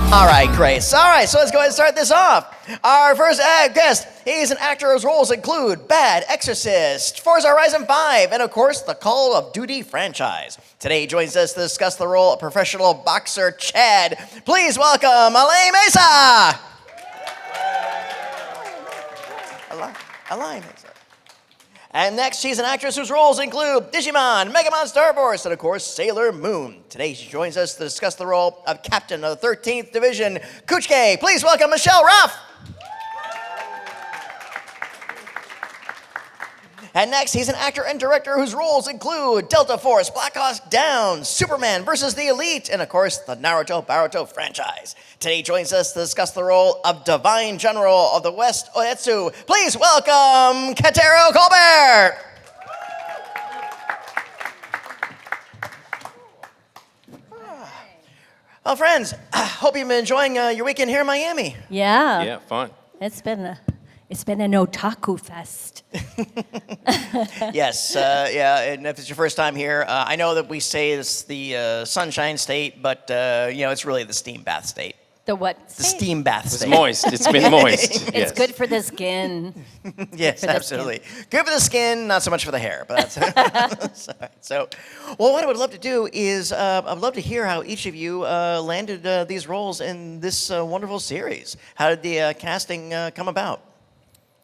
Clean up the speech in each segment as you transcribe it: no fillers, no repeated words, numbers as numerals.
All right, Grace. All right, so let's go ahead and start this off. Our first guest, he's an actor whose roles include Bad Exorcist, Forza Horizon 5, and of course, the Call of Duty franchise. Today he joins us to discuss the role of professional boxer Chad. Please welcome Alain Mesa. Alain Mesa. And next, she's an actress whose roles include Digimon, Megamon Star Force, and of course, Sailor Moon. Today, she joins us to discuss the role of Captain of the 13th Division, Kuchike. Please welcome Michelle Ruff. And next, he's an actor and director whose roles include Delta Force, Black Hawk Down, Superman versus the Elite, and of course, the Naruto Boruto franchise. Today, he joins us to discuss the role of Divine General of the West Ōetsu. Please welcome Kentaro Colbert. Well, friends, I hope you've been enjoying your weekend here in Miami. Yeah. Yeah, fun. It's been an OtakuFest. Yes, yeah, and if it's your first time here, I know that we say it's the Sunshine State, but, it's really the Steam Bath State. The what? The Steam Bath State. It's moist. It's been moist. It's good for the skin. Yes, for the absolutely. Good for the skin, not so much for the hair, but that's so. Well, what I would love to do is I'd love to hear how each of you landed these roles in this wonderful series. How did the casting come about?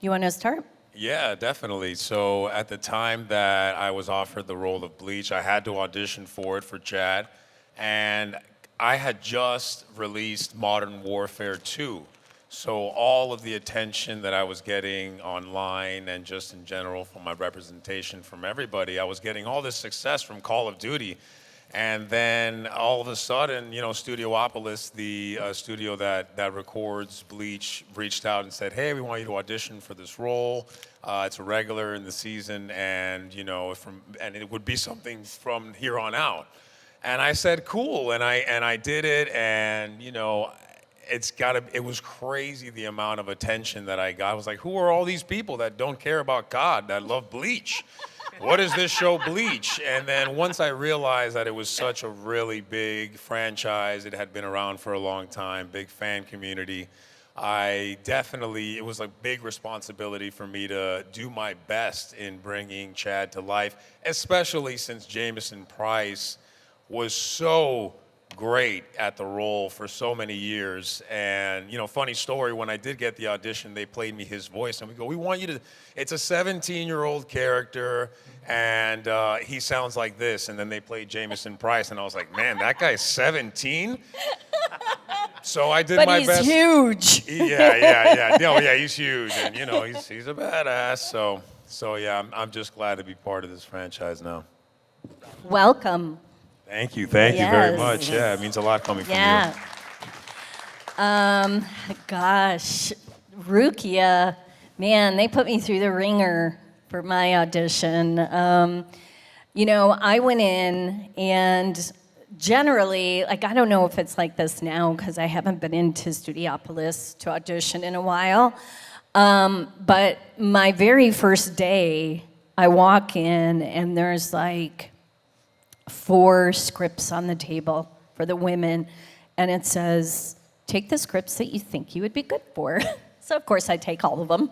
You want to start? Yeah, definitely. So at the time that I was offered the role of Bleach, I had to audition for it for Chad, and I had just released Modern Warfare 2. So all of the attention that I was getting online and just in general from my representation from everybody, I was getting all this success from Call of Duty. And then all of a sudden, Studiopolis, the studio that records Bleach, reached out and said, hey, we want you to audition for this role. It's a regular in the season, and and it would be something from here on out. And I said, cool, and I did it, and it was crazy the amount of attention that I got. I was like, who are all these people that don't care about God, that love Bleach? What is this show, Bleach? And then once I realized that it was such a really big franchise, it had been around for a long time, big fan community, it was a big responsibility for me to do my best in bringing Chad to life, especially since Jameson Price was so great at the role for so many years. And, funny story, when I did get the audition, they played me his voice, and we go, we want you to, it's a 17-year-old character, and he sounds like this. And then they played Jameson Price, and I was like, man, that guy's 17? So I did my best. But he's huge. Yeah. No, yeah, he's huge, and, he's a badass. So yeah, I'm just glad to be part of this franchise now. Welcome. Thank you very much. Yeah, it means a lot coming from you. Gosh, Rukia, man, they put me through the ringer for my audition. I went in, and generally, I don't know if it's like this now because I haven't been into Studiopolis to audition in a while, but my very first day, I walk in, and there's 4 scripts on the table for the women, and it says, take the scripts that you think you would be good for. So of course I take all of them,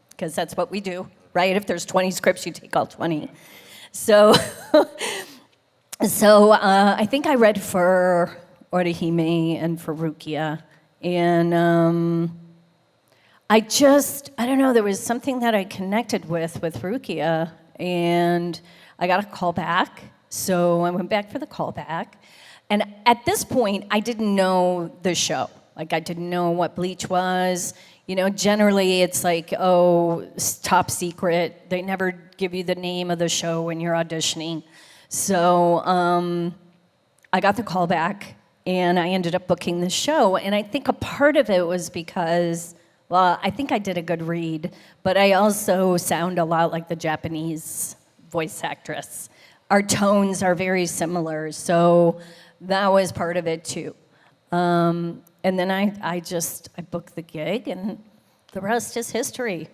because that's what we do, right? If there's 20 scripts, you take all 20. So I think I read for Orihime and for Rukia, and I don't know, there was something that I connected with Rukia, and I got a call back. So I went back for the callback, and at this point, I didn't know the show. I didn't know what Bleach was. Generally it's top secret. They never give you the name of the show when you're auditioning. So I got the callback, and I ended up booking the show. And I think a part of it was because, I think I did a good read, but I also sound a lot like the Japanese voice actress. Our tones are very similar, so that was part of it too. And then I booked the gig, and the rest is history.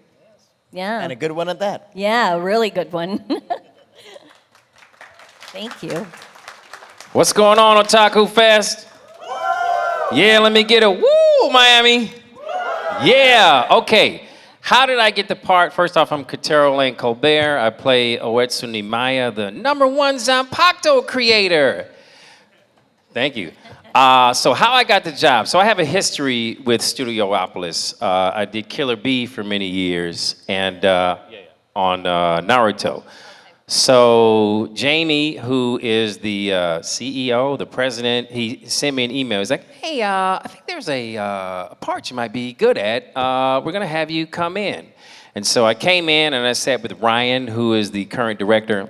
Yeah. And a good one at that. Yeah, a really good one. Thank you. What's going on, OtakuFest? Yeah, let me get a woo, Miami. Yeah, okay. How did I get the part? First off, I'm Kentaro Colbert. I play Ōetsu Nimaiya, the #1 Zanpakuto creator. Thank you. So how I got the job. So I have a history with Studiopolis. I did Killer Bee for many years and on Naruto. So Jamie, who is the CEO, the president, he sent me an email. He's like, hey, I think there's a part you might be good at. We're going to have you come in. And so I came in and I sat with Ryan, who is the current director.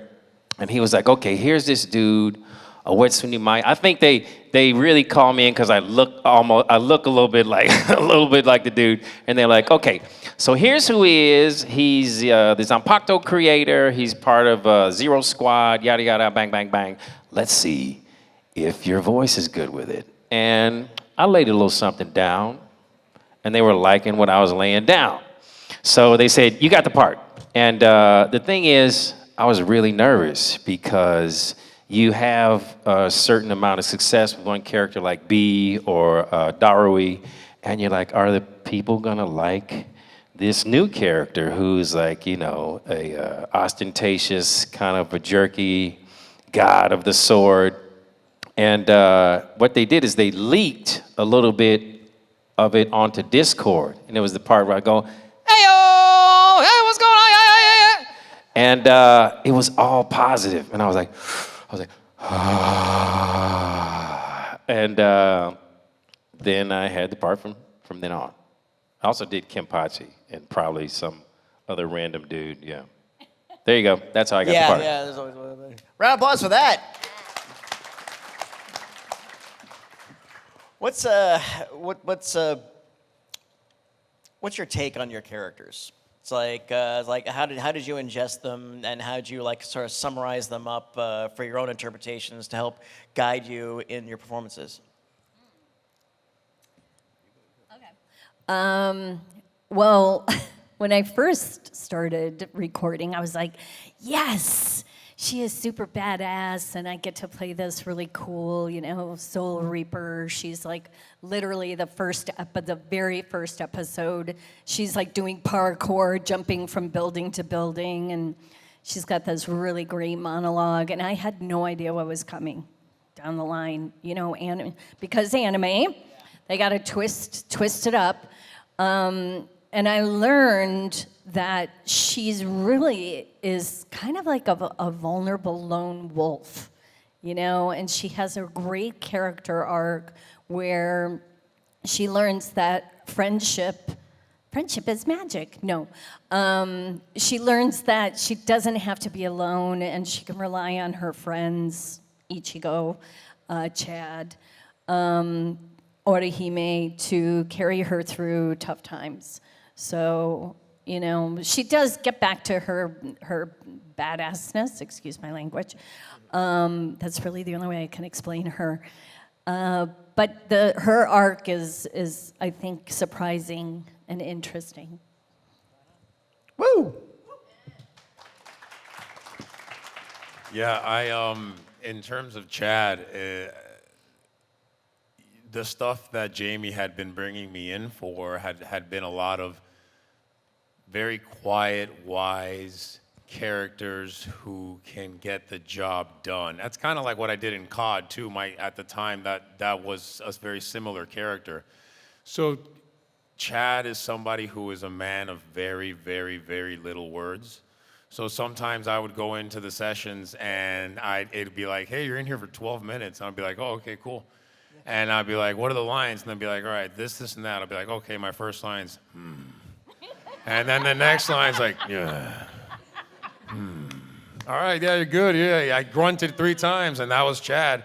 And he was like, okay, here's this dude, Ōetsu Nimaiya. I think they really call me in because I look a little bit like the dude. And they're like, okay, so here's who he is. He's the Zanpakuto creator. He's part of Zero Squad, yada yada, bang bang bang. Let's see if your voice is good with it. And I laid a little something down, and they were liking what I was laying down. So they said, you got the part. And the thing is, I was really nervous because you have a certain amount of success with one character like B or Darui, and you're like, are the people gonna like this new character who's like, you know, a ostentatious, kind of a jerky god of the sword? And what they did is they leaked a little bit of it onto Discord, and it was the part where I go, hey yo, hey, what's going on? And it was all positive, and I was like, ah. And then I had the part from then on. I also did Kenpachi and probably some other random dude, yeah. There you go, that's how I got the part. Yeah, there's always one of those. Round of applause for that. What's your take on your characters? It's like how did you ingest them, and how did you like sort of summarize them up for your own interpretations to help guide you in your performances? Well, when I first started recording, I was like, yes, she is super badass, and I get to play this really cool, you know, Soul Reaper. She's like literally the very first episode, she's like doing parkour, jumping from building to building, and she's got this really great monologue, and I had no idea what was coming down the line, you know, because anime, they got to twist it up. And I learned that she's really is kind of like a vulnerable lone wolf, you know, and she has a great character arc where she learns that friendship is magic. No. She learns that she doesn't have to be alone, and she can rely on her friends, Ichigo, Chad, Orihime, to carry her through tough times. So, you know, she does get back to her badassness, excuse my language. That's really the only way I can explain her. But her arc is, I think, surprising and interesting. Woo! Yeah, in terms of Chad, the stuff that Jamie had been bringing me in for had been a lot of very quiet, wise characters who can get the job done. That's kind of like what I did in COD too. At the time, that was a very similar character. So Chad is somebody who is a man of very, very, very little words. So sometimes I would go into the sessions and it'd be like, hey, you're in here for 12 minutes. And I'd be like, oh, okay, cool. And I'd be like, what are the lines? And they'd be like, all right, this, and that. I'd be like, okay, my first line's, And then the next line's like, yeah. All right, yeah, you're good. Yeah, I grunted 3 times, and that was Chad.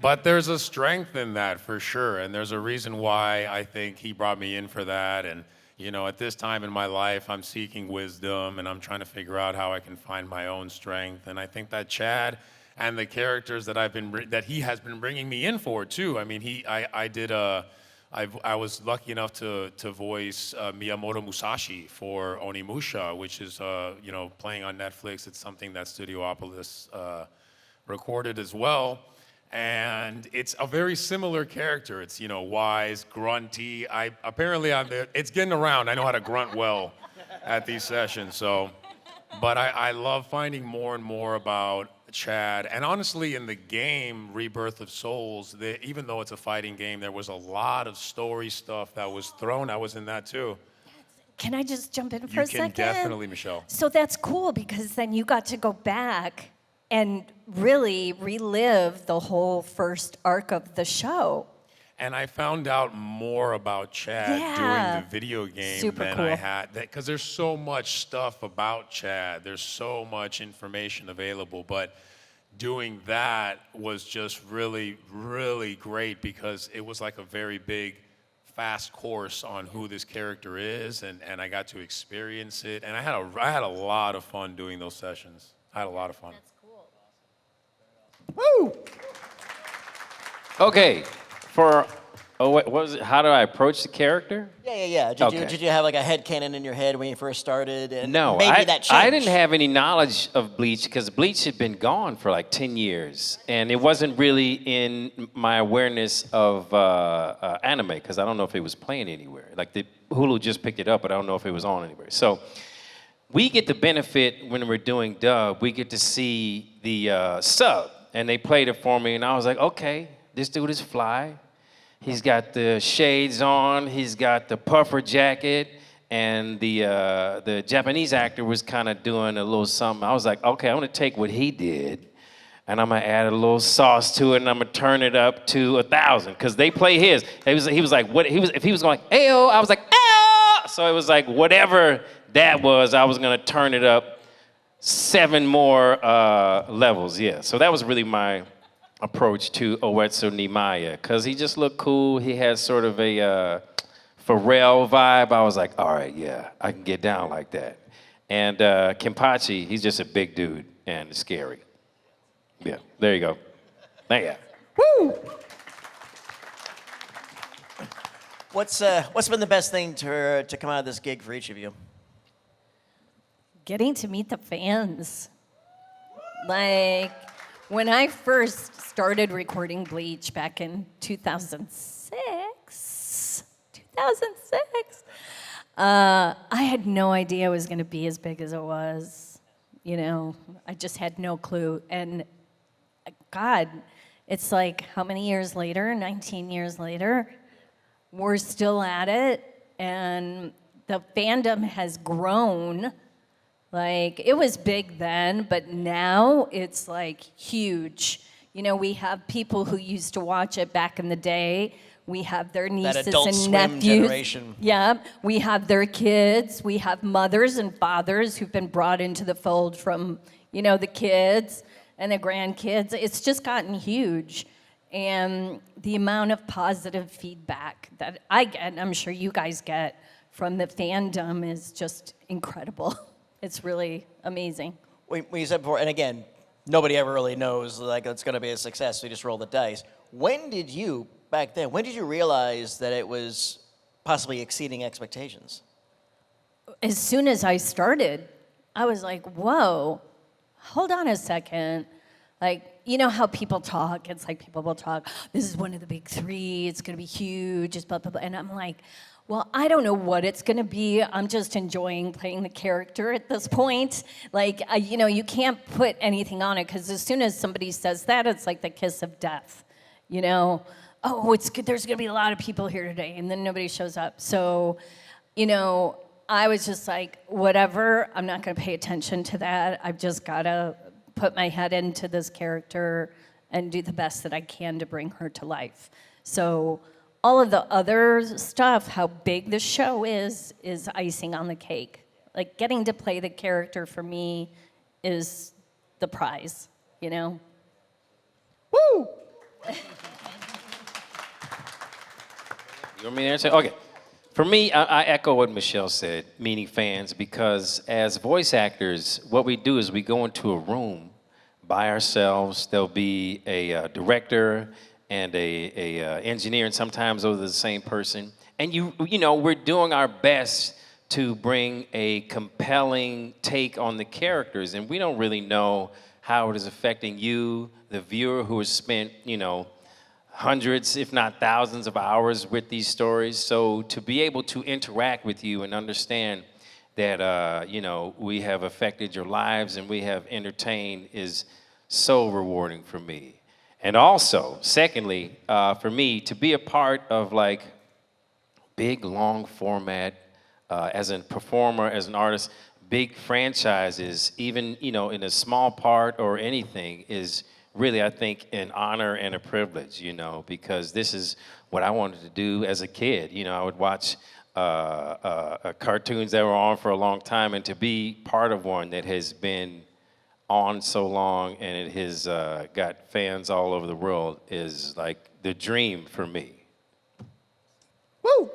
But there's a strength in that for sure, and there's a reason why I think he brought me in for that. And you know, at this time in my life, I'm seeking wisdom, and I'm trying to figure out how I can find my own strength. And I think that Chad and the characters that he has been bringing me in for too. I mean, I was lucky enough to voice Miyamoto Musashi for Onimusha, which is playing on Netflix. It's something that Studiopolis recorded as well. And it's a very similar character. It's, you know, wise, grunty. It's getting around. I know how to grunt well at these sessions. So, but I love finding more and more about Chad. And honestly, in the game, Rebirth of Souls, even though it's a fighting game, there was a lot of story stuff that was thrown. I was in that too. Can I just jump in for a second? You can definitely, Michelle. So that's cool because then you got to go back and really relive the whole first arc of the show. And I found out more about Chad during the video game than I had. Because there's so much stuff about Chad. There's so much information available. But doing that was just really, really great because it was like a very big, fast course on who this character is. And I got to experience it. And I had a lot of fun doing those sessions. I had a lot of fun. Woo! Okay, what was it? How do I approach the character? Yeah. Did you have like a headcanon in your head when you first started? And No, maybe that changed. I didn't have any knowledge of Bleach because Bleach had been gone for like 10 years. And it wasn't really in my awareness of anime because I don't know if it was playing anywhere. Like Hulu just picked it up, but I don't know if it was on anywhere. So we get the benefit when we're doing dub, we get to see the sub. And they played it for me, and I was like, okay, this dude is fly. He's got the shades on, he's got the puffer jacket, and the Japanese actor was kind of doing a little something. I was like, okay, I'm gonna take what he did, and I'm gonna add a little sauce to it, and I'm gonna turn it up to 1,000, because they play his. He was like, if he was going, ayo, I was like, ayo! So it was like, whatever that was, I was gonna turn it up 7 more levels, yeah. So that was really my approach to Ōetsu Nimaiya, because he just looked cool. He had sort of a Pharrell vibe. I was like, all right, yeah, I can get down like that. And Kenpachi, he's just a big dude and scary. Yeah, there you go. Yeah. Woo! What's been the best thing to come out of this gig for each of you? Getting to meet the fans. Like, when I first started recording Bleach back in 2006, I had no idea it was going to be as big as it was. You know, I just had no clue. And God, it's like, how many years later? 19 years later, we're still at it. And the fandom has grown. Like, it was big then, but now it's like huge. You know, we have people who used to watch it back in the day. We have their nieces and nephews. Generation. Yeah, we have their kids. We have mothers and fathers who've been brought into the fold from, you know, the kids and the grandkids. It's just gotten huge. And the amount of positive feedback that I get, and I'm sure you guys get from the fandom, is just incredible. It's really amazing. When you said before, and again, nobody ever really knows like it's going to be a success, so you just roll the dice. When did you realize that it was possibly exceeding expectations? As soon as I started, I was like, whoa, hold on a second. Like, you know how people talk? It's like people will talk, this is one of the big 3, it's going to be huge, it's blah, blah, blah. And I'm like, well, I don't know what it's going to be. I'm just enjoying playing the character at this point. Like, you know, you can't put anything on it because as soon as somebody says that, it's like the kiss of death. You know, oh, it's good. There's going to be a lot of people here today, and then nobody shows up. So, you know, I was just like, whatever. I'm not going to pay attention to that. I've just got to put my head into this character and do the best that I can to bring her to life. So all of the other stuff, how big the show is icing on the cake. Like, getting to play the character for me is the prize, you know? Woo! You want me to answer? Okay. For me, I echo what Michelle said, meaning fans, because as voice actors, what we do is we go into a room by ourselves. There'll be a director and a engineer, and sometimes those are the same person. And you know, we're doing our best to bring a compelling take on the characters, and we don't really know how it is affecting you, the viewer who has spent, hundreds, if not thousands of hours with these stories. So to be able to interact with you and understand that, we have affected your lives and we have entertained is so rewarding for me. And also, secondly, for me, to be a part of like big, long format, as a performer, as an artist, big franchises, even, in a small part or anything is really, I think, an honor and a privilege, because this is what I wanted to do as a kid. I would watch cartoons that were on for a long time, and to be part of one that has been on so long and it has got fans all over the world is like the dream for me. Woo!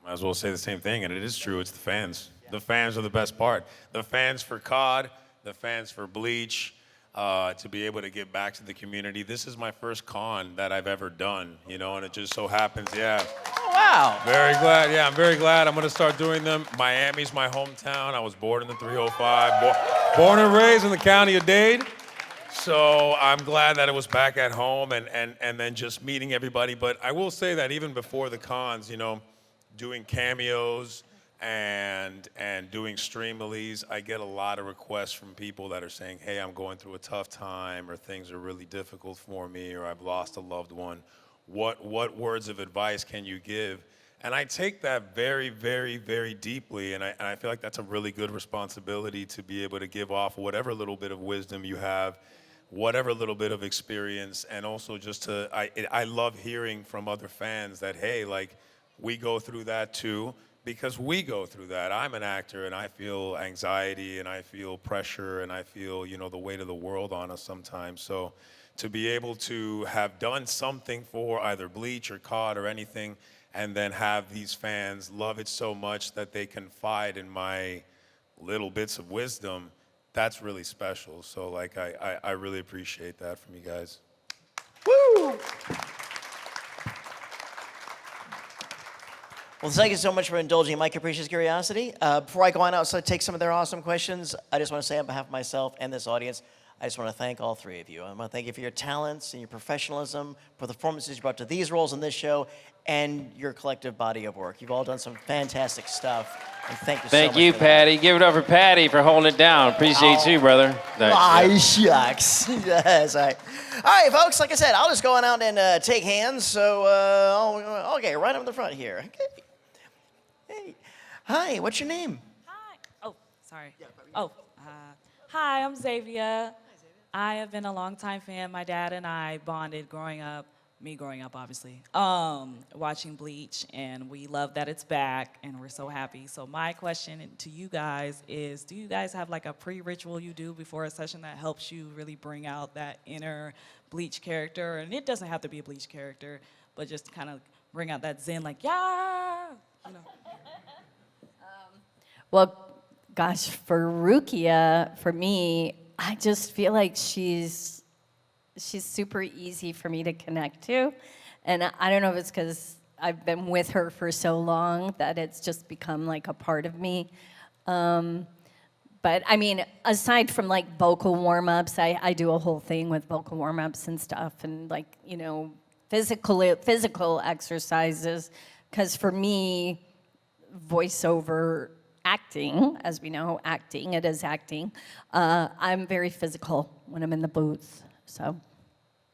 Might as well say the same thing, and it is true. It's the fans. The fans are the best part. The fans for COD, the fans for Bleach, to be able to give back to the community. This is my first con that I've ever done, and it just so happens, yeah. Oh, wow. Very glad, yeah, I'm very glad. I'm gonna start doing them. Miami's my hometown. I was born in the 305, born and raised in the county of Dade. So I'm glad that it was back at home and then just meeting everybody. But I will say that even before the cons, doing cameos and doing streamalies, I get a lot of requests from people that are saying, hey, I'm going through a tough time, or things are really difficult for me, or I've lost a loved one. What words of advice can you give? And I take that very, very, very deeply, and I feel like that's a really good responsibility to be able to give off whatever little bit of wisdom you have, whatever little bit of experience, and also just I love hearing from other fans that, hey, like, we go through that too, because we go through that. I'm an actor, and I feel anxiety, and I feel pressure, and I feel, the weight of the world on us sometimes. So to be able to have done something for either Bleach or COD or anything, and then have these fans love it so much that they confide in my little bits of wisdom, that's really special. So like, I really appreciate that from you guys. Woo! Well, thank you so much for indulging my capricious curiosity. Before I go on out, so take some of their awesome questions, I just want to say on behalf of myself and this audience, I just want to thank all three of you. I want to thank you for your talents and your professionalism, for the performances you brought to these roles in this show, and your collective body of work. You've all done some fantastic stuff, and thank you so much. Thank you, for Patty. Give it up for Patty for holding it down. Appreciate you, brother. Thanks. Shucks. Yes, all right. All right, folks, like I said, I'll just go on out and take hands. So, okay, right up in the front here. Okay. Hey. Hi, what's your name? Hi. Oh, sorry. Hi, I'm Xavier. I have been a longtime fan. My dad and I bonded growing up, obviously, watching Bleach, and we love that it's back, and we're so happy. So my question to you guys is, do you guys have like a pre-ritual you do before a session that helps you really bring out that inner Bleach character? And it doesn't have to be a Bleach character, but just kind of bring out that zen, like, yeah, Well, gosh, for Rukia, for me, I just feel like she's super easy for me to connect to. And I don't know if it's because I've been with her for so long that it's just become like a part of me. But I mean, aside from like vocal warm-ups, I do a whole thing with vocal warm-ups and stuff, and like, physical exercises. Because for me, voiceover acting, as we know, it is acting. I'm very physical when I'm in the booth, so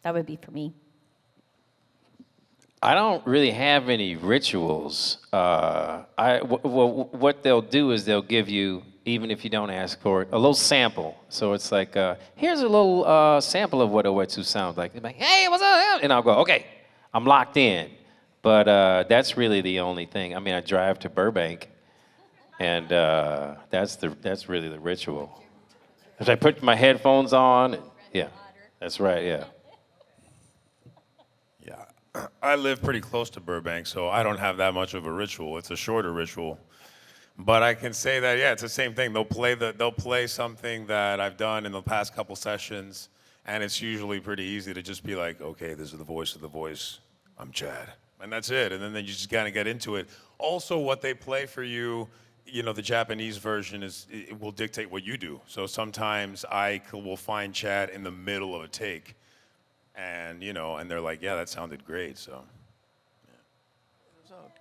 that would be for me. I don't really have any rituals. What they'll do is they'll give you, even if you don't ask for it, a little sample. So it's like, here's a little sample of what Ōetsu sounds like. They're like, hey, what's up? And I'll go, okay, I'm locked in. But that's really the only thing. I mean, I drive to Burbank, and that's really the ritual. As I put my headphones on, yeah, that's right, yeah. Yeah, I live pretty close to Burbank, so I don't have that much of a ritual. It's a shorter ritual. But I can say that, yeah, it's the same thing. They'll play something that I've done in the past couple sessions, and it's usually pretty easy to just be like, okay, this is the voice of the voice. I'm Chad. and that's it. And then you just kind of get into it. Also, what they play for you, the Japanese version it will dictate what you do. So sometimes will find Chad in the middle of a take, and and they're like, yeah, that sounded great. So.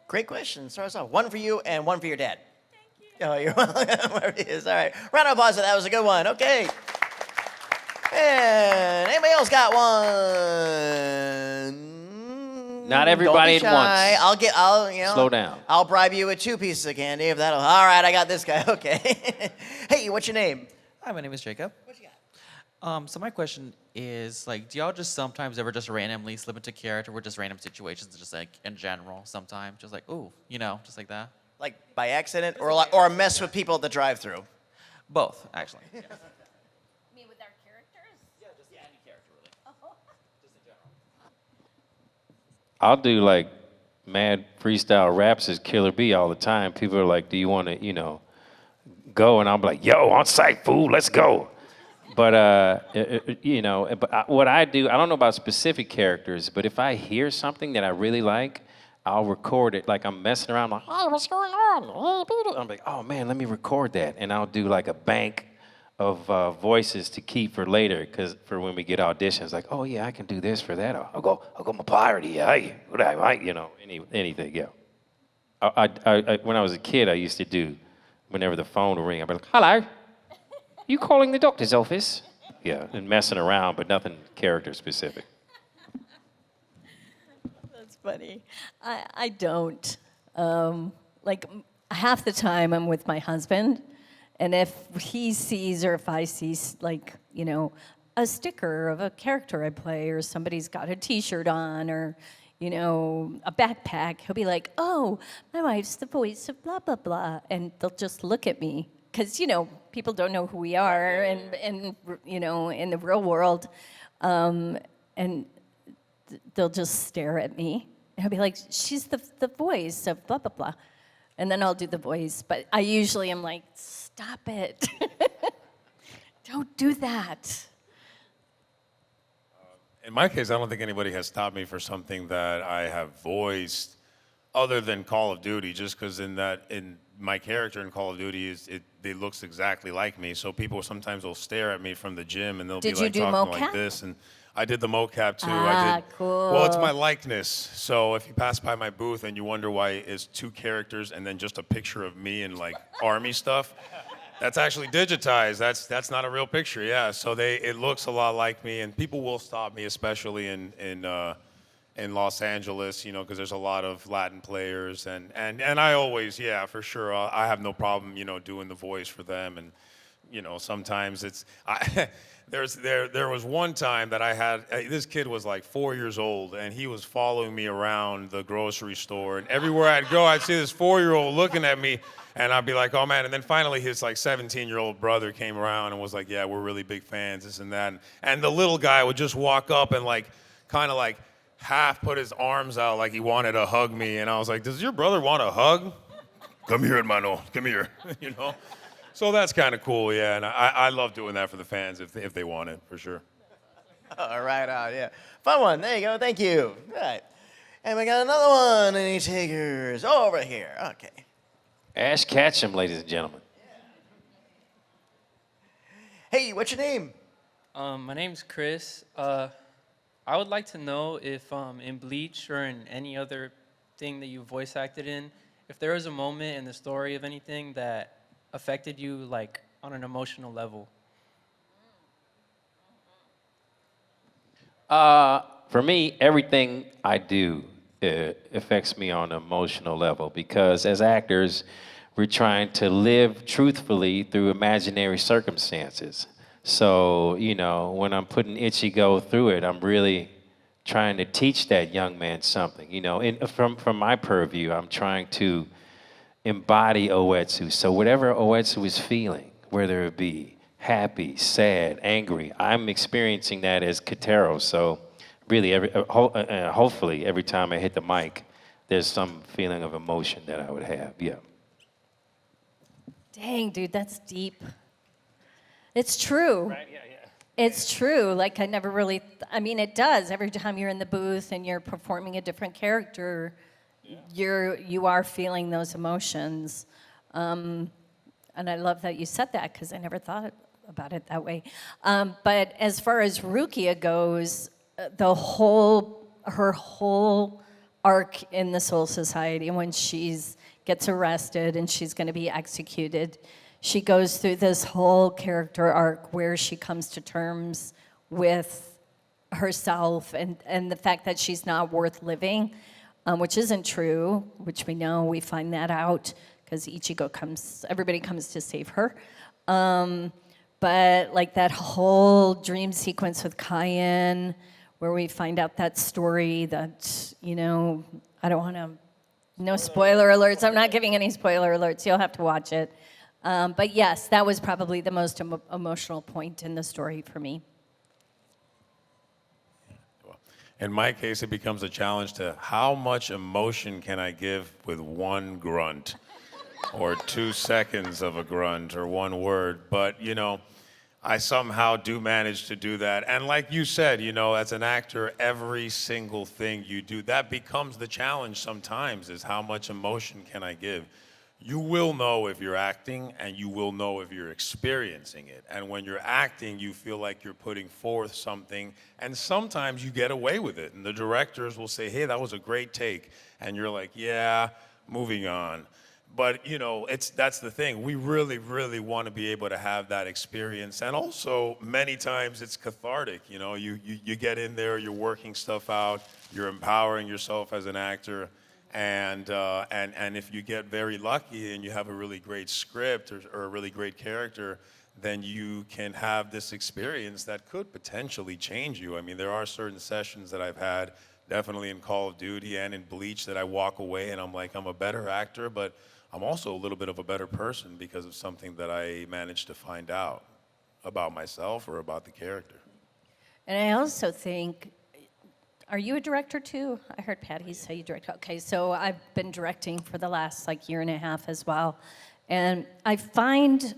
Great question. Start us off. One for you and one for your dad. Thank you. Oh, you're welcome. Where it is. All right. Round of applause. That was a good one. Okay. And anybody else got one? Not everybody Don't be at shy. once. Slow down. I'll bribe you with 2 pieces of candy if that'll. All right, I got this guy. Okay. Hey, what's your name? Hi, my name is Jacob. What you got? So my question is, like, do y'all just sometimes ever just randomly slip into character with just random situations, just like in general, sometimes, just like, ooh, just like that? Like by accident, or mess with people at the drive-through? Both, actually. Yeah. Me with our characters? Yeah, just any character, really. Just in general. I'll do like mad freestyle raps as Killer B all the time. People are like, do you want to, go? And I'll be like, yo, on site, fool, let's go. But, what I do, I don't know about specific characters, but if I hear something that I really like, I'll record it. Like I'm messing around, like, hey, what's going on? I'm like, oh man, let me record that. And I'll do like a bank of voices to keep for later, because for when we get auditions, like, oh yeah, I can do this for that. I'll go my party, hey, what I like, anything, yeah. I when I was a kid, I used to do, whenever the phone would ring, I'd be like, hello. You calling the doctor's office? Yeah, and messing around, but nothing character specific. That's funny. I don't. Like half the time I'm with my husband, and if he sees or if I see like, a sticker of a character I play, or somebody's got a T-shirt on, or a backpack, he'll be like, oh, my wife's the voice of blah, blah, blah. And they'll just look at me. Because, people don't know who we are and in the real world. And they'll just stare at me. And I'll be like, she's the voice of blah, blah, blah. And then I'll do the voice. But I usually am like, stop it. Don't do that. In my case, I don't think anybody has stopped me for something that I have voiced other than Call of Duty, just because in my character in Call of Duty it looks exactly like me. So people sometimes will stare at me from the gym and they'll be like talking mocap? like this. And I did the mocap too. Cool. Well, it's my likeness. So if you pass by my booth and you wonder why it's 2 characters and then just a picture of me and like army stuff, that's actually digitized. That's not a real picture. Yeah. So it looks a lot like me, and people will stop me, especially in Los Angeles, because there's a lot of Latin players, and I always, yeah, for sure, I have no problem, doing the voice for them, and sometimes there was one time that I had this kid was like 4 years old, and he was following me around the grocery store, and everywhere I'd go, I'd see this 4-year-old looking at me, and I'd be like, oh man, and then finally his like 17-year-old brother came around and was like, yeah, we're really big fans, this and that, and the little guy would just walk up and like kind of like half put his arms out like he wanted to hug me, and I was like, does your brother want a hug? Come here, hermano, come here, So that's kind of cool, yeah, and I love doing that for the fans if they want it, for sure. All right, yeah. Fun one, there you go, thank you. All right, and we got another one, any takers? Over here, okay. Ash Ketchum, ladies and gentlemen. Hey, what's your name? My name's Chris. I would like to know if in Bleach or in any other thing that you voice acted in, if there was a moment in the story of anything that affected you like on an emotional level. For me, everything I do affects me on an emotional level, because as actors, we're trying to live truthfully through imaginary circumstances. So, when I'm putting Ichigo through it, I'm really trying to teach that young man something. From my purview, I'm trying to embody Ōetsu. So whatever Ōetsu is feeling, whether it be happy, sad, angry, I'm experiencing that as Kentaro. So really, hopefully, every time I hit the mic, there's some feeling of emotion that I would have, yeah. Dang, dude, that's deep. It's true. Right, yeah. It's true. Like I never really. I mean, it does. Every time you're in the booth and you're performing a different character, you are feeling those emotions. And I love that you said that because I never thought about it that way. But as far as Rukia goes, her whole arc in the Soul Society, when she's gets arrested and she's going to be executed, she goes through this whole character arc where she comes to terms with herself and the fact that she's not worth living, which isn't true, which we know, we find that out because everybody comes to save her. But like that whole dream sequence with Cayenne, where we find out that story that, I don't want to, no spoiler alerts. I'm not giving any spoiler alerts. You'll have to watch it. But yes, that was probably the most emotional point in the story for me. In my case, it becomes a challenge to how much emotion can I give with one grunt or 2 seconds of a grunt or one word. But, I somehow do manage to do that. And like you said, as an actor, every single thing you do, that becomes the challenge sometimes, is how much emotion can I give? You will know if you're acting, and you will know if you're experiencing it. And when you're acting, you feel like you're putting forth something, and sometimes you get away with it. And the directors will say, hey, that was a great take. And you're like, yeah, moving on. But, that's the thing. We really, really want to be able to have that experience. And also, many times it's cathartic. You get in there, you're working stuff out, you're empowering yourself as an actor. And if you get very lucky and you have a really great script or a really great character, then you can have this experience that could potentially change you. I mean, there are certain sessions that I've had, definitely in Call of Duty and in Bleach, that I walk away and I'm like, I'm a better actor, but I'm also a little bit of a better person because of something that I managed to find out about myself or about the character. And I also think, are you a director too? I heard Patty say you direct. Okay, so I've been directing for the last year and a half as well. And I find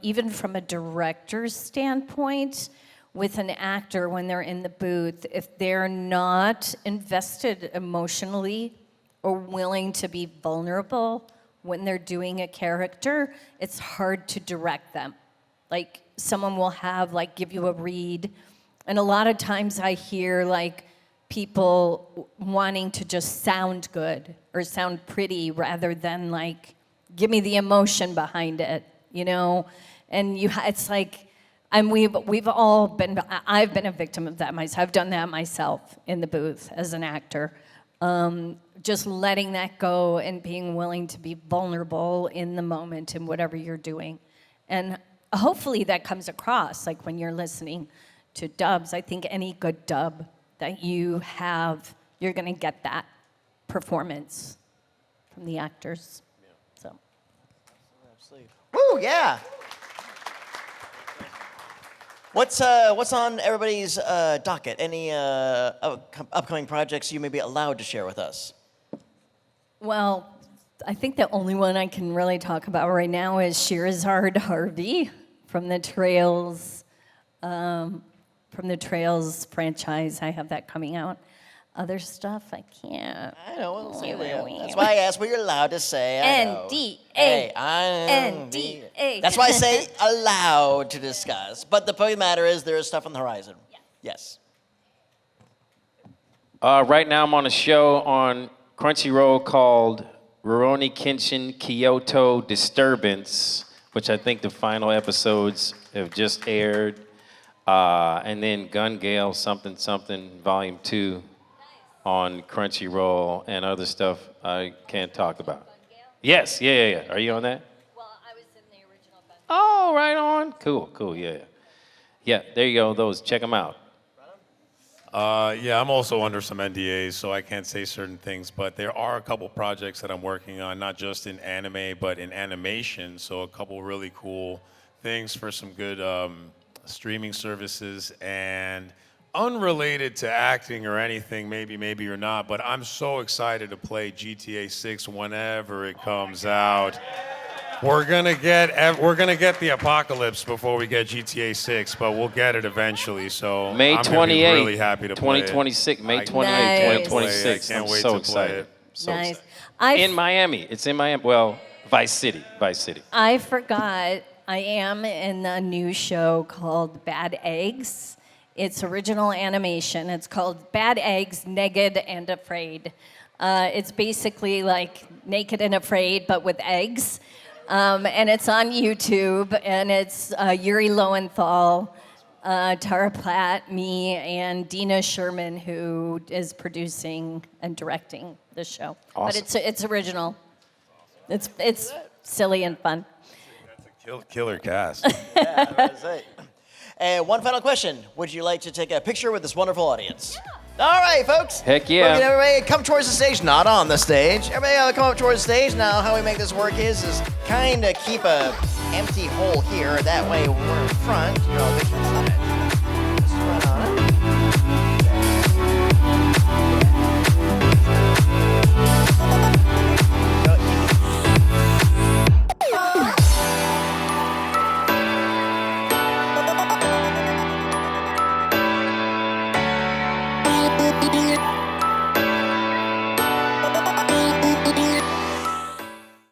even from a director's standpoint, with an actor when they're in the booth, if they're not invested emotionally or willing to be vulnerable when they're doing a character, it's hard to direct them. Like someone will give you a read, and a lot of times I hear people wanting to just sound good or sound pretty rather than give me the emotion behind it, And it's we've all been. I've been a victim of that myself. I've done that myself in the booth as an actor. Just letting that go and being willing to be vulnerable in the moment in whatever you're doing. And hopefully that comes across, when you're listening to dubs. I think any good dub that you have, you're going to get that performance from the actors. So. Absolutely. Woo, yeah. What's on everybody's docket? Any upcoming projects you may be allowed to share with us? Well, I think the only one I can really talk about right now is Shirazard Harvey from the Trails franchise. I have that coming out. Other stuff, I can't. I know. That's why I asked what you're allowed to say. NDA. NDA. That's why I say allowed to discuss. But the point of the matter is there is stuff on the horizon. Yeah. Yes. Right now I'm on a show on Crunchyroll called Rurouni Kenshin Kyoto Disturbance, which I think the final episodes have just aired. And then Gun Gale something Volume 2 on Crunchyroll and other stuff I can't talk about. Yes, yeah. Are you on that? Well, I was in the original Gun Gale. Oh, right on. Cool, yeah. Yeah, there you go, those, check them out. Yeah, I'm also under some NDAs, so I can't say certain things, but there are a couple projects that I'm working on, not just in anime, but in animation, so a couple really cool things for some good streaming services, and unrelated to acting or anything, maybe or not, but I'm so excited to play GTA 6 whenever it comes out. We're gonna get the apocalypse before we get GTA 6, but we'll get it eventually. So May I'm 28th, gonna be really happy to play it. 2026, May 28th, Nice. 2026. I can't I'm wait so to play excited. it. So Nice. excited. In Miami. It's in Miami. Well, Vice City. I forgot I am in a new show called Bad Eggs. It's original animation. It's called Bad Eggs, Naked and Afraid. It's basically like Naked and Afraid, but with eggs. And it's on YouTube, and it's Yuri Lowenthal, Tara Platt, me, and Dina Sherman, who is producing and directing the show. Awesome. But it's original. It's silly and fun. That's a killer cast. That's it. And one final question. Would you like to take a picture with this wonderful audience? All right, folks. Heck yeah. We're gonna everybody come towards the stage, not on the stage. Everybody come up towards the stage. Now, how we make this work is kind of keep a empty hole here. That way, we're in front. You know, they can